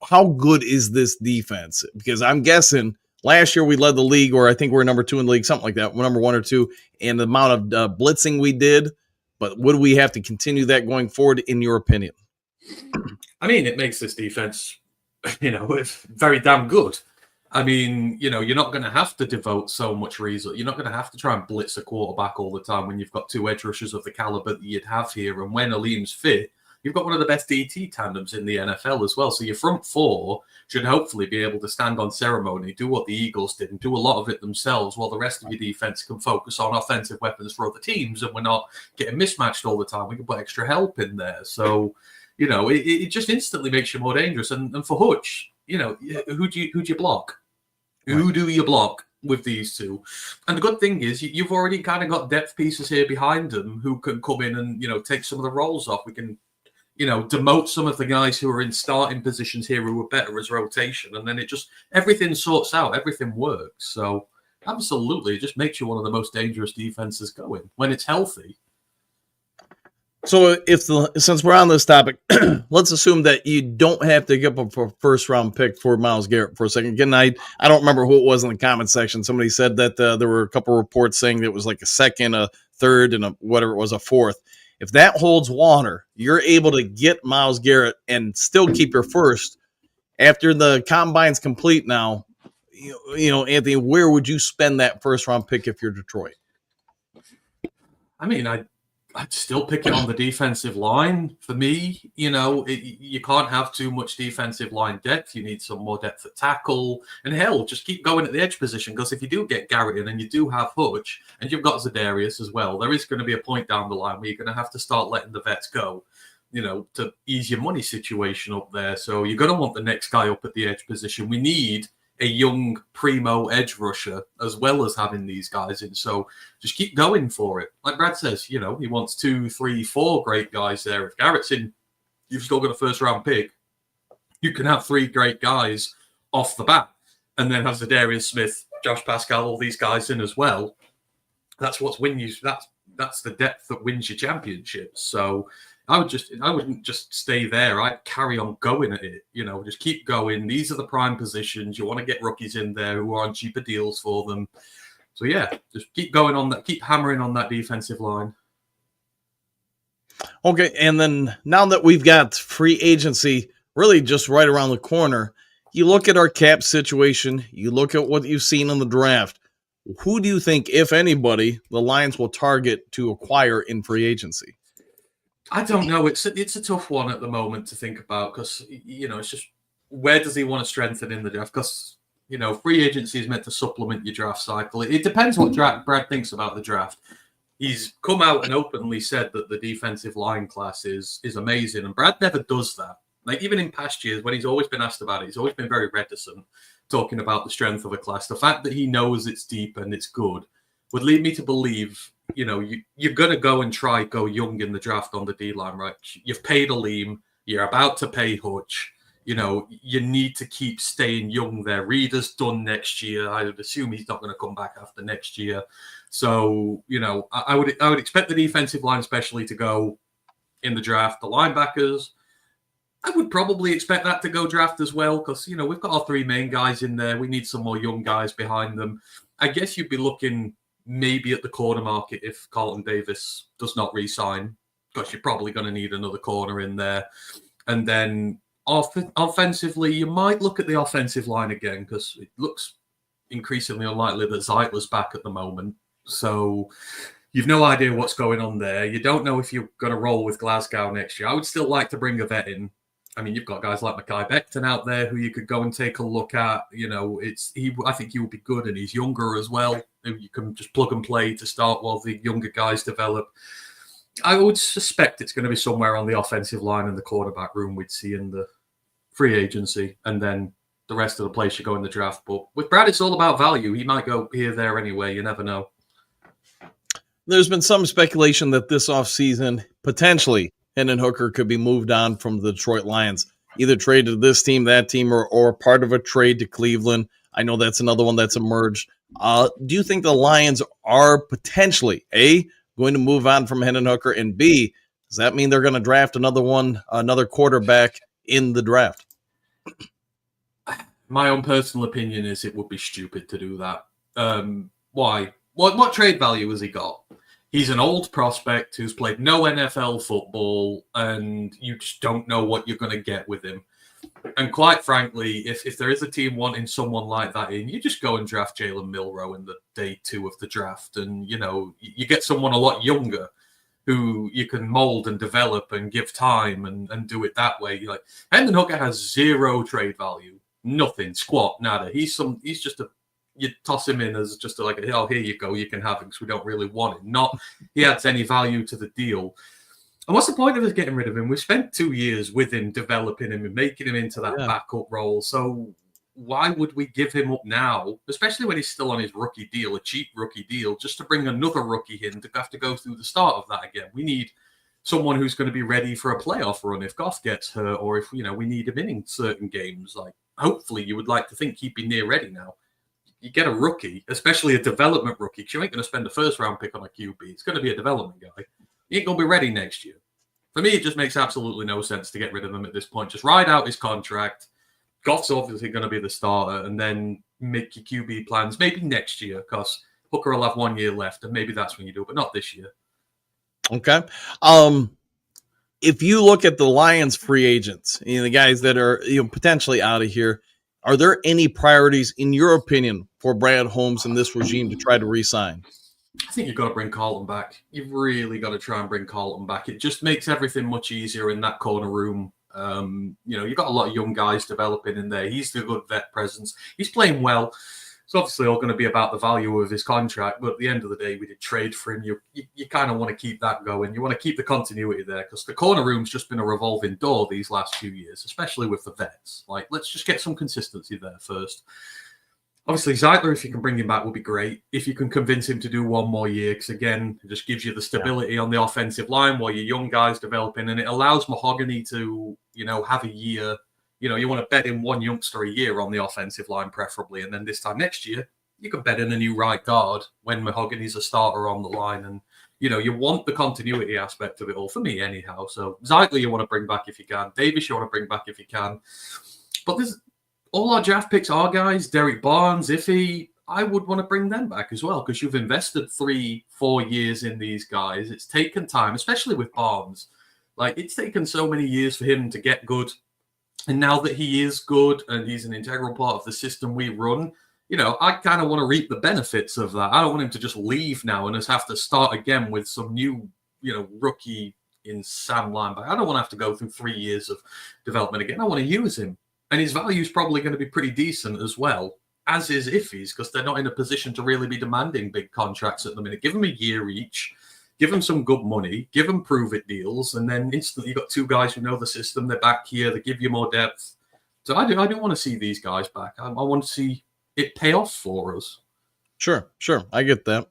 how good is this defense? Because I'm guessing last year we led the league, or I think we're number 2 in the league, something like that. We're number 1 or 2, and the amount of blitzing we did. But would we have to continue that going forward, in your opinion? I mean, it makes this defense, very damn good. I mean, you're not going to have to devote so much resource. You're not going to have to try and blitz a quarterback all the time when you've got two edge rushers of the caliber that you'd have here. And when Aleem's fit, you've got one of the best DT tandems in the NFL as well. So your front four should hopefully be able to stand on ceremony, do what the Eagles did, and do a lot of it themselves, while the rest of your defense can focus on offensive weapons for other teams. And we're not getting mismatched all the time. We can put extra help in there. So, it just instantly makes you more dangerous. And for Hutch, who do you block? Right. Who do you block with these two? And the good thing is you've already kind of got depth pieces here behind them who can come in and, take some of the roles off. We can, demote some of the guys who are in starting positions here who are better as rotation. And then everything sorts out. Everything works. So absolutely, it just makes you one of the most dangerous defenses going when it's healthy. So since we're on this topic, let's assume that you don't have to give up a first-round pick for Myles Garrett for a second. Again, I don't remember who it was in the comment section. Somebody said that there were a couple of reports saying that it was like a second, a third, and a fourth. If that holds water, you're able to get Myles Garrett and still keep your first. After the combine's complete now, Anthony, where would you spend that first-round pick if you're Detroit? I mean, I'd still pick it on the defensive line. For me, you can't have too much defensive line depth. You need some more depth at tackle. And hell, just keep going at the edge position, because if you do get Garrett in and you do have Hutch and you've got Zadarius as well, there is going to be a point down the line where you're going to have to start letting the vets go, to ease your money situation up there. So you're going to want the next guy up at the edge position. We need a young primo edge rusher as well as having these guys in. So just keep going for it. Like Brad says, he wants 2, 3, 4 great guys there. If Garrett's in, you've still got a first round pick. You can have 3 great guys off the bat and then have Zadarius Smith, Josh Pascal, all these guys in as well. That's what's win you. That's the depth that wins your championships. So I wouldn't just stay there. I'd carry on going at it. Just keep going. These are the prime positions. You want to get rookies in there who are on cheaper deals for them. So yeah, just keep going on that. Keep hammering on that defensive line. Okay, and then now that we've got free agency really just right around the corner, you look at our cap situation. You look at what you've seen in the draft. Who do you think, if anybody, the Lions will target to acquire in free agency? I don't know. It's a tough one at the moment to think about, because it's just, where does he want to strengthen in the draft? Because free agency is meant to supplement your draft cycle. It depends what Brad thinks about the draft. He's come out and openly said that the defensive line class is amazing, and Brad never does that. Like, even in past years when he's always been asked about it, he's always been very reticent talking about the strength of a class. The fact that he knows it's deep and it's good would lead me to believe, you're going to go young in the draft on the D-line, right? You've paid Aleem. You're about to pay Hutch. You need to keep staying young there. Reeder's done next year. I would assume he's not going to come back after next year. So, I would expect the defensive line especially to go in the draft. The linebackers, I would probably expect that to go draft as well, because, we've got our 3 main guys in there. We need some more young guys behind them. I guess you'd be looking maybe at the corner market if Carlton Davis does not re-sign, because you're probably going to need another corner in there. And then offensively, you might look at the offensive line again, because it looks increasingly unlikely that Zeitler's back at the moment. So you've no idea what's going on there. You don't know if you're going to roll with Glasgow next year. I would still like to bring a vet in. I mean, you've got guys like Mekhi Becton out there who you could go and take a look at. I think he will be good, and he's younger as well. You can just plug and play to start while the younger guys develop. I would suspect it's going to be somewhere on the offensive line and the quarterback room we'd see in the free agency, and then the rest of the place you go in the draft. But with Brad, it's all about value. He might go here, there anyway. You never know. There's been some speculation that this offseason, potentially, Hendon Hooker could be moved on from the Detroit Lions, either traded to this team, that team, or part of a trade to Cleveland. I know that's another one that's emerged. Do you think the Lions are potentially, A, going to move on from Hendon Hooker, and B, does that mean they're going to draft another quarterback in the draft? My own personal opinion is it would be stupid to do that. Why? What trade value has he got? He's an old prospect who's played no NFL football, and you just don't know what you're going to get with him. And quite frankly, if there is a team wanting someone like that in, you just go and draft Jalen Milroe in the day 2 of the draft. And, you get someone a lot younger who you can mold and develop and give time and do it that way. Like, Hendon Hooker has 0 trade value, nothing, squat, nada. He's just you toss him in as just like, oh, here you go, you can have him because we don't really want him. Not he adds any value to the deal. And what's the point of us getting rid of him? We spent 2 years with him, developing him and making him into that backup role. So why would we give him up now, especially when he's still on his rookie deal, a cheap rookie deal, just to bring another rookie in to have to go through the start of that again? We need someone who's going to be ready for a playoff run if Goff gets hurt, or if, we need him in certain games. Like, hopefully you would like to think he'd be near ready now. You get a rookie, especially a development rookie, because you ain't going to spend a first-round pick on a QB. It's going to be a development guy. He ain't going to be ready next year. For me, it just makes absolutely no sense to get rid of him at this point. Just ride out his contract. Goff's obviously going to be the starter, and then make your QB plans maybe next year, because Hooker will have 1 year left, and maybe that's when you do it, but not this year. Okay. If you look at the Lions free agents, the guys that are potentially out of here, are there any priorities, in your opinion, for Brad Holmes and this regime to try to re-sign? I think you've got to bring Carlton back. You've really got to try and bring Carlton back. It just makes everything much easier in that corner room. You've got a lot of young guys developing in there. He's the good vet presence. He's playing well. It's obviously all going to be about the value of his contract, but at the end of the day, we did trade for him. You kind of want to keep that going. You want to keep the continuity there, because the corner room's just been a revolving door these last few years, especially with the vets. Like, let's just get some consistency there first. Obviously, Zeitler, if you can bring him back, will be great. If you can convince him to do 1 more year, because again, it just gives you the stability on the offensive line while your young guys developing, and it allows Mahogany to, have a year. You want to bet in 1 youngster a year on the offensive line, preferably, and then this time next year, you can bet in a new right guard when Mahogany's a starter on the line, and you want the continuity aspect of it all, for me anyhow. So Zeitler you want to bring back if you can. Davis you want to bring back if you can. But there's all our draft picks are guys, Derek Barnes, Iffy. I would want to bring them back as well, because you've invested 3-4 years in these guys. It's taken time, especially with Barnes. Like, it's taken so many years for him to get good. And now that he is good and he's an integral part of the system we run, I kind of want to reap the benefits of that. I don't want him to just leave now and just have to start again with some new, rookie in Sam linebacker. I don't want to have to go through 3 years of development again. I want to use him. And his value is probably going to be pretty decent as well, as is Iffy's, because they're not in a position to really be demanding big contracts at the minute. Give them a year each. Give them some good money. Give them prove-it deals. And then instantly you've got 2 guys who know the system. They're back here. They give you more depth. So I do want to see these guys back. I want to see it pay off for us. Sure. I get that.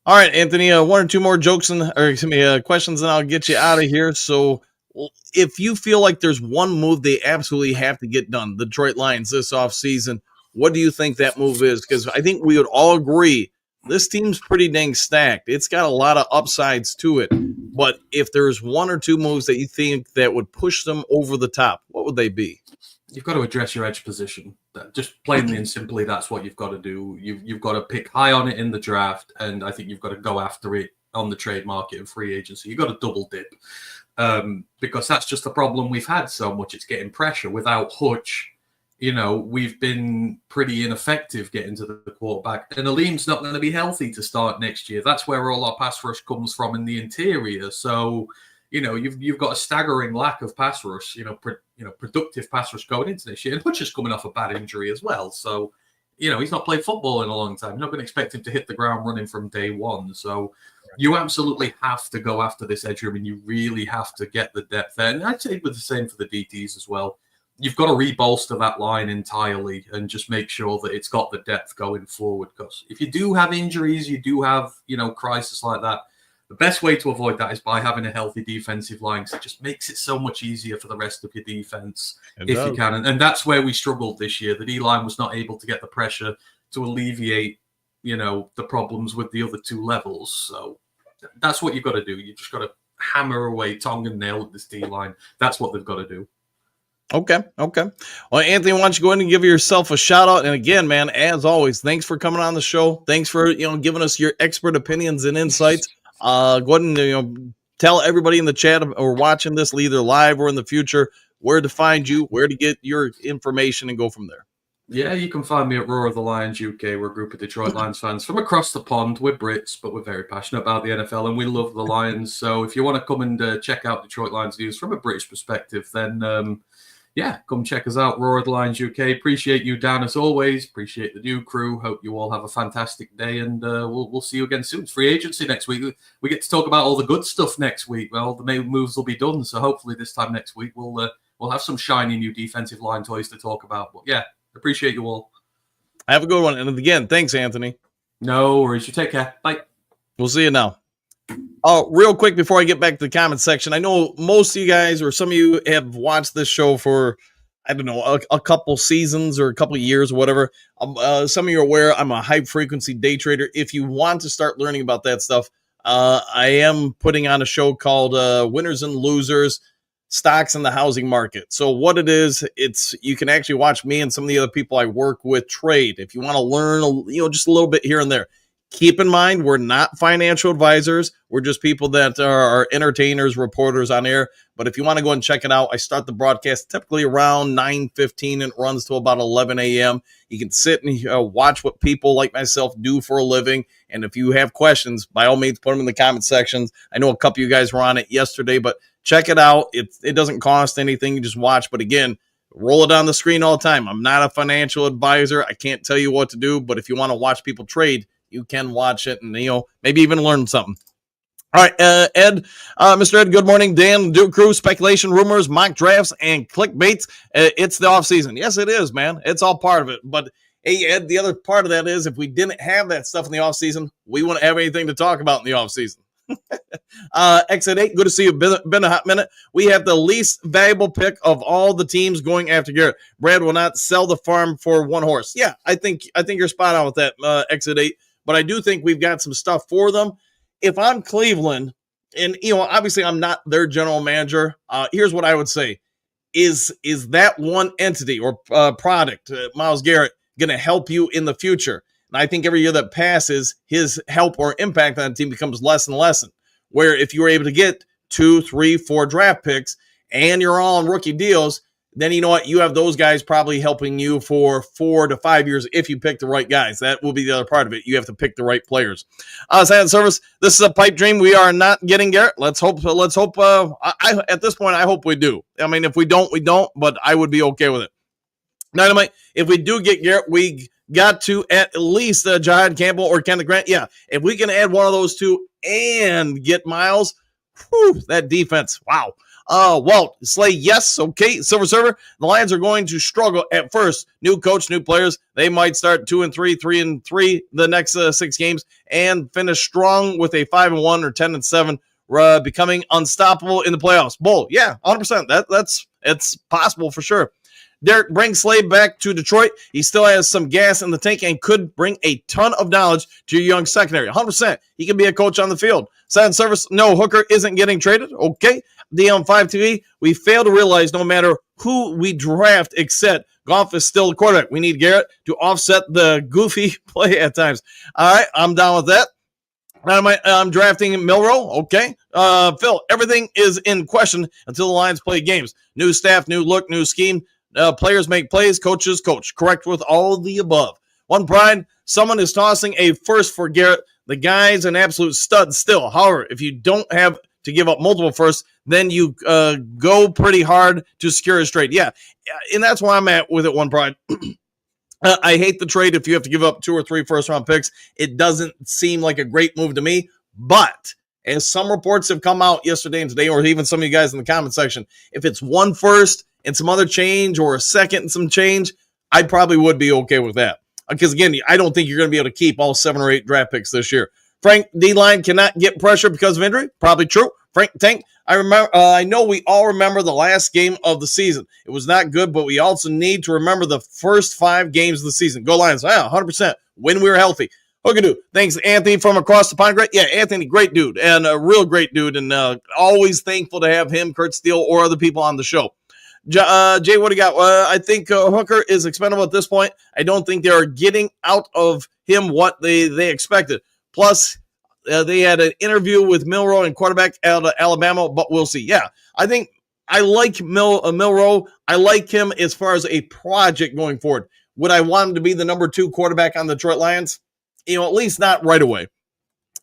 All right, Anthony, 1 or 2 more questions, and I'll get you out of here. So if you feel like there's one move they absolutely have to get done, the Detroit Lions this offseason, what do you think that move is? Because I think we would all agree this team's pretty dang stacked. It's got a lot of upsides to it. But if there's 1 or 2 moves that you think that would push them over the top, what would they be? You've got to address your edge position. Just plainly and simply, that's what you've got to do. You've got to pick high on it in the draft, and I think you've got to go after it on the trade market and free agency. You've got to double dip. Because that's just the problem we've had so much. It's getting pressure. Without Hutch, we've been pretty ineffective getting to the quarterback. And Aleem's not going to be healthy to start next year. That's where all our pass rush comes from in the interior. So, you've got a staggering lack of pass rush, productive pass rush going into this year. And Hutch is coming off a bad injury as well. So, he's not played football in a long time. You're not going to expect him to hit the ground running from day one. So you absolutely have to go after this edge room, and you really have to get the depth there. And I'd say the same for the DTs as well. You've got to rebolster that line entirely and just make sure that it's got the depth going forward. Because if you do have injuries, you do have, crisis like that, the best way to avoid that is by having a healthy defensive line, because it just makes it so much easier for the rest of your defense you can. And that's where we struggled this year. The D-line was not able to get the pressure to alleviate, the problems with the other 2 levels. So that's what you've got to do. You just got to hammer away tongue and nail at this D-line. That's what they've got to do. Okay. Well, Anthony, why don't you go ahead and give yourself a shout out? And again, man, as always, thanks for coming on the show. Thanks for, giving us your expert opinions and insights. Go ahead and, tell everybody in the chat or watching this either live or in the future where to find you, where to get your information, and go from there. Yeah, you can find me at Roar of the Lions UK. We're a group of Detroit Lions fans from across the pond. We're Brits, but we're very passionate about the NFL, and we love the Lions. So if you want to come and check out Detroit Lions news from a British perspective, then come check us out, Roar of the Lions UK. Appreciate you, Dan, as always. Appreciate the new crew. Hope you all have a fantastic day, and we'll see you again soon. It's free agency next week. We get to talk about all the good stuff next week. Well, the main moves will be done, so hopefully this time next week we'll have some shiny new defensive line toys to talk about. But yeah, appreciate you all. Have a good one. And again, thanks, Anthony. No worries. You take care. Bye. We'll see you now. Oh, real quick before I get back to the comment section, I know most of you guys or some of you have watched this show for, I don't know, a couple seasons or a couple of years or whatever. Some of you are aware I'm a high-frequency day trader. If you want to start learning about that stuff, I am putting on a show called Winners and Losers, Stocks in the Housing Market. So what it is, you can actually watch me and some of the other people I work with trade. If you want to learn, just a little bit here and there. Keep in mind, we're not financial advisors. We're just people that are entertainers, reporters on air. But if you want to go and check it out, I start the broadcast typically around 9:15 and it runs to about 11 a.m. You can sit and watch what people like myself do for a living. And if you have questions, by all means, put them in the comment sections. I know a couple of you guys were on it yesterday, but check it out. It doesn't cost anything. You just watch. But again, roll it on the screen all the time. I'm not a financial advisor. I can't tell you what to do. But if you want to watch people trade, you can watch it and, maybe even learn something. All right, Ed, Mr. Ed, good morning. Dan, Duke Crew, speculation, rumors, mock drafts, and clickbaits. It's the offseason. Yes, it is, man. It's all part of it. But, hey, Ed, the other part of that is if we didn't have that stuff in the offseason, we wouldn't have anything to talk about in the offseason. Exit 8, good to see you. Been a hot minute. We have the least valuable pick of all the teams going after Garrett. Brad will not sell the farm for one horse. Yeah, I think you're spot on with that, Exit 8. But I do think we've got some stuff for them. If I'm Cleveland, and obviously I'm not their general manager, here's what I would say: is that one entity or product, Myles Garrett, going to help you in the future? And I think every year that passes, his help or impact on the team becomes less and less. Where if you were able to get 2, 3, 4 draft picks and you're all on rookie deals, then you know what? You have those guys probably helping you for 4 to 5 years if you pick the right guys. That will be the other part of it. You have to pick the right players. Silent Service, this is a pipe dream. We are not getting Garrett. Let's hope. At this point, I hope we do. I mean, if we don't, we don't, but I would be okay with it. Dynamite, if we do get Garrett, we got to at least Jihad Campbell or Kenneth Grant. Yeah, if we can add one of those two and get Myles, that defense, wow. Walt, Slay, yes, okay. Silver Server, the Lions are going to struggle at first. New coach, new players. They might start 2-3, 3-3 the next 6 games and finish strong with a 5-1 or 10-7, becoming unstoppable in the playoffs. Bull, yeah, 100%. It's possible for sure. Derek, bring Slade back to Detroit. He still has some gas in the tank and could bring a ton of knowledge to your young secondary. 100%. He can be a coach on the field. Silent Service, no, Hooker isn't getting traded. Okay. DM5 TV, we fail to realize no matter who we draft, except Goff is still a quarterback. We need Garrett to offset the goofy play at times. All right, I'm down with that. I'm drafting Milroe. Okay. Phil, everything is in question until the Lions play games. New staff, new look, new scheme. Players make plays, coaches coach. Correct with all the above. One pride, someone is tossing a first for Garrett. The guy's an absolute stud still. However, if you don't have to give up multiple firsts, then you go pretty hard to secure a trade. Yeah, and that's where I'm at with it, One Pride. I hate the trade if you have to give up 2 or 3 first-round picks. It doesn't seem like a great move to me, but as some reports have come out yesterday and today, or even some of you guys in the comment section, if it's 1 first and some other change or a second and some change, I probably would be okay with that. Because, again, I don't think you're going to be able to keep all 7 or 8 draft picks this year. Frank, D-line cannot get pressure because of injury. Probably true. Frank, Tank, I know we all remember the last game of the season. It was not good, but we also need to remember the first 5 games of the season. Go Lions. 100%. When we were healthy. Hookadoo. Thanks, Anthony from across the pond. Great. Yeah, Anthony, great dude. And a real great dude. And always thankful to have him, Kurt Steele, or other people on the show. Jay, what do you got? I think Hooker is expendable at this point. I don't think they are getting out of him what they expected. Plus, they had an interview with Milroe and quarterback out of Alabama, but we'll see. Yeah, I think I like Milroe. I like him as far as a project going forward. Would I want him to be the number 2 quarterback on the Detroit Lions? You know, at least not right away.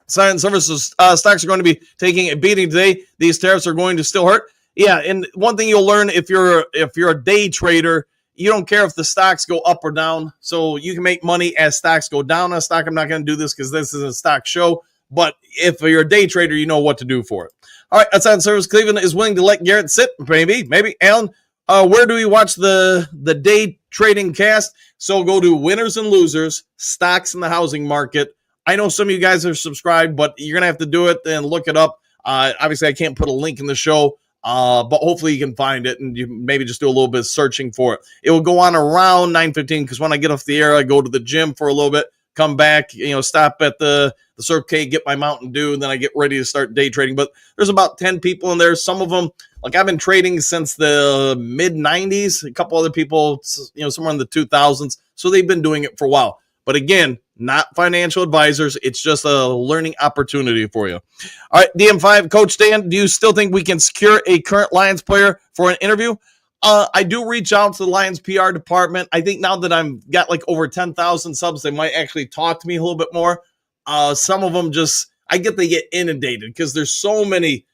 Sign services stocks are going to be taking a beating today. These tariffs are going to still hurt. Yeah, and one thing you'll learn if you're a day trader, you don't care if the stocks go up or down. So you can make money as stocks go down on a stock. I'm not going to do this because this is a stock show. But if you're a day trader, you know what to do for it. All right, outside service, Cleveland is willing to let Garrett sit. Maybe. Alan, where do we watch the day trading cast? So go to winners and losers, stocks in the housing market. I know some of you guys are subscribed, but you're going to have to do it and look it up. Obviously, I can't put a link in the show, but hopefully you can find it and you maybe just do a little bit of searching for it. It will go on around 9:15 because when I get off the air, I go to the gym for a little bit, come back, stop at the Circle K, get my Mountain Dew, and then I get ready to start day trading. But there's about 10 people in there. Some of them, like I've been trading since the mid-90s. A couple other people, somewhere in the 2000s. So they've been doing it for a while. But again, not financial advisors. It's just a learning opportunity for you. All right, DM5, Coach Dan, do you still think we can secure a current Lions player for an interview? I do reach out to the Lions PR department. I think now that I've got like over 10,000 subs, they might actually talk to me a little bit more. Some of them I get they get inundated because there's so many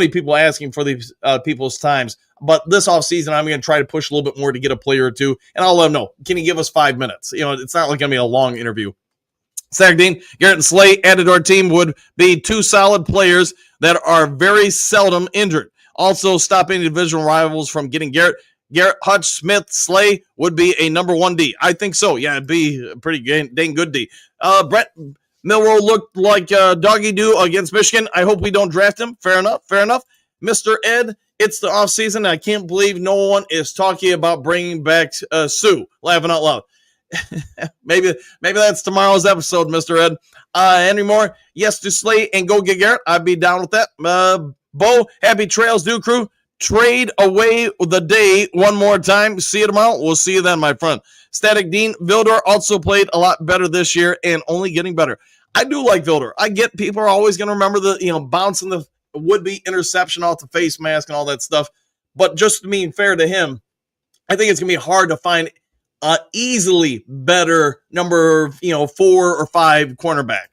people asking for these people's times. But this offseason, I'm going to try to push a little bit more to get a player or two, and I'll let them know. Can you give us 5 minutes? It's not like going to be a long interview. Sagdine, Garrett and Slay added to our team would be 2 solid players that are very seldom injured. Also, stop any divisional rivals from getting Garrett. Garrett, Hutch, Smith, Slay would be a number 1 D. I think so. Yeah, it'd be a pretty dang good D. Brett Milroe looked like doggy do against Michigan. I hope we don't draft him. Fair enough. Mr. Ed, it's the offseason. I can't believe no one is talking about bringing back Sue. Laughing out loud. maybe that's tomorrow's episode, Mr. Ed. Any more? Yes to Slay and go get Garrett. I'd be down with that. Bo, happy trails, do crew. Trade away the day one more time. See you tomorrow. We'll see you then, my friend. Static Dean, Vildor also played a lot better this year and only getting better. I do like Vildor. I get people are always going to remember the, bouncing the would-be interception off the face mask and all that stuff. But just being fair to him, I think it's going to be hard to find easily better number, 4 or 5 cornerback.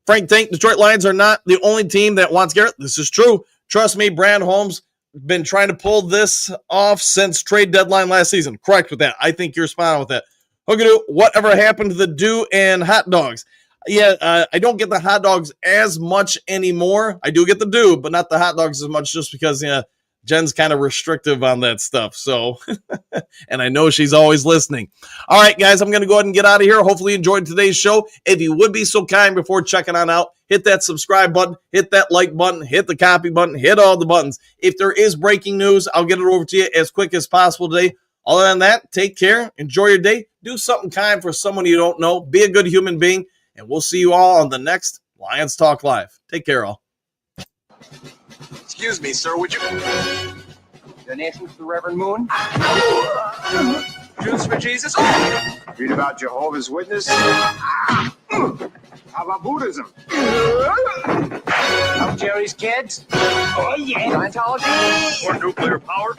Frank Tank, Detroit Lions are not the only team that wants Garrett. This is true. Trust me, Brand Holmes been trying to pull this off since trade deadline last season. Correct with that. I think you're spot on with that. Hookadoo, whatever happened to the dew and hot dogs? Yeah, I don't get the hot dogs as much anymore. I do get the dew, but not the hot dogs as much just because, Jen's kind of restrictive on that stuff. So, and I know she's always listening. All right, guys, I'm going to go ahead and get out of here. Hopefully you enjoyed today's show. If you would be so kind before checking on out, hit that subscribe button, hit that like button, hit the copy button, hit all the buttons. If there is breaking news, I'll get it over to you as quick as possible today. Other than that, take care. Enjoy your day. Do something kind for someone you don't know. Be a good human being. And we'll see you all on the next Lions Talk Live. Take care, all. Excuse me, sir, would you... Donations to the Reverend Moon? Jews for Jesus? Read about Jehovah's Witness? How about Buddhism? Help Jerry's kids? Oh, yeah. Scientology? Or nuclear power?